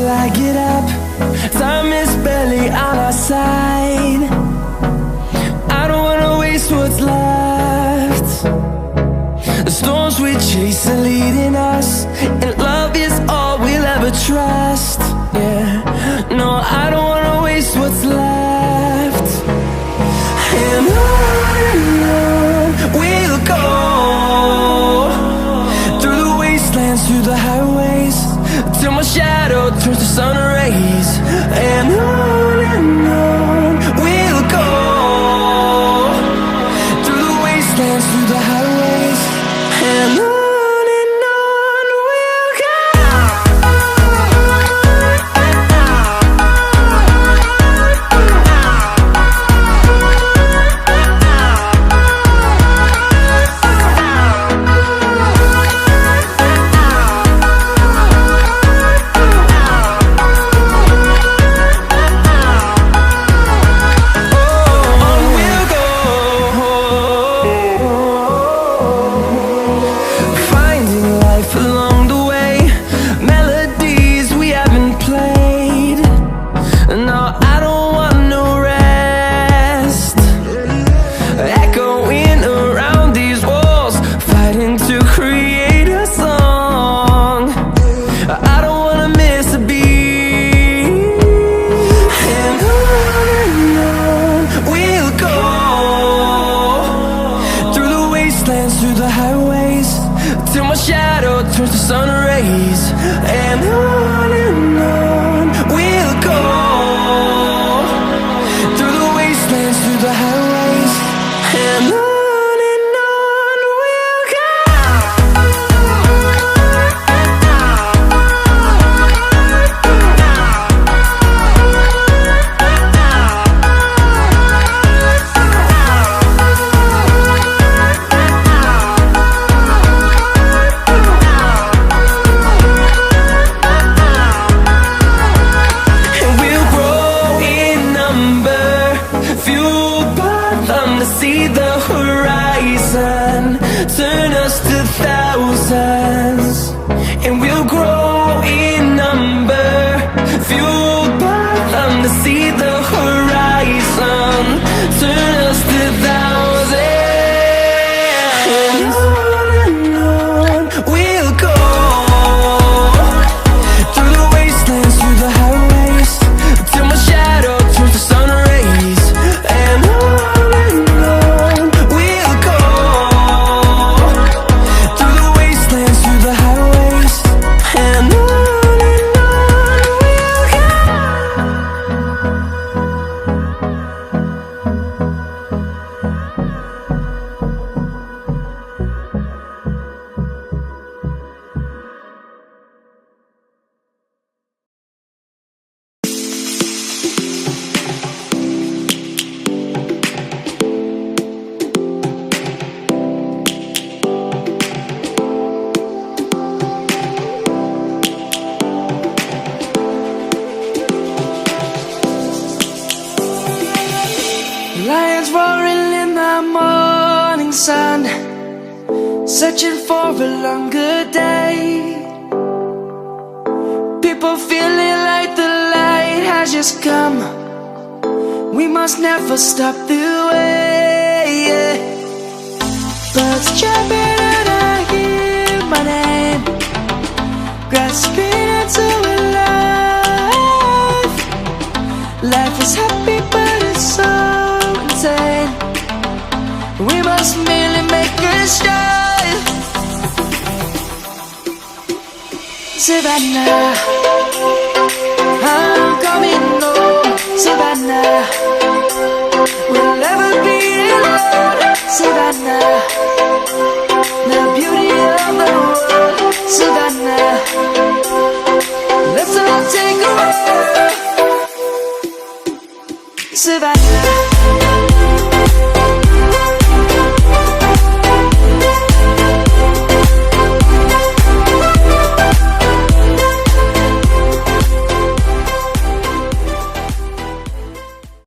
till I get up. Time is barely on our side. I don't wanna waste what's left. The storms we chase are leading us, and love is all we'll ever trust. Yeah, no, I don't wanna waste what's left. And on we'll go, through the wastelands, through the highways, till my shadow turns to sun rays. And on we'll go, through the wastelands, through the highways, and on we'll go. Through the highways, till my shadow turns to sun rays. And on we'll go, through the wastelands, through the highways, and on we'll go. See the horizon turn us to thousands, and we'll grow in number, fueled by them. To see the horizon turn us to thousands, and on we'll go, through the wastelands, through the highways, till my shadow turns to sun rays. And lions roaring in the morning sun, searching for a longer day. People feeling like the light has just come. We must never stop the way. Birds chirping and I hear my name, grasping into a life. Life is happy but it's so insane. We must merely make a start. Savannah, I'm coming home. Savannah, we'll never be alone. Savannah, the beauty of the world. Savannah, let's all take a walk. Savannah.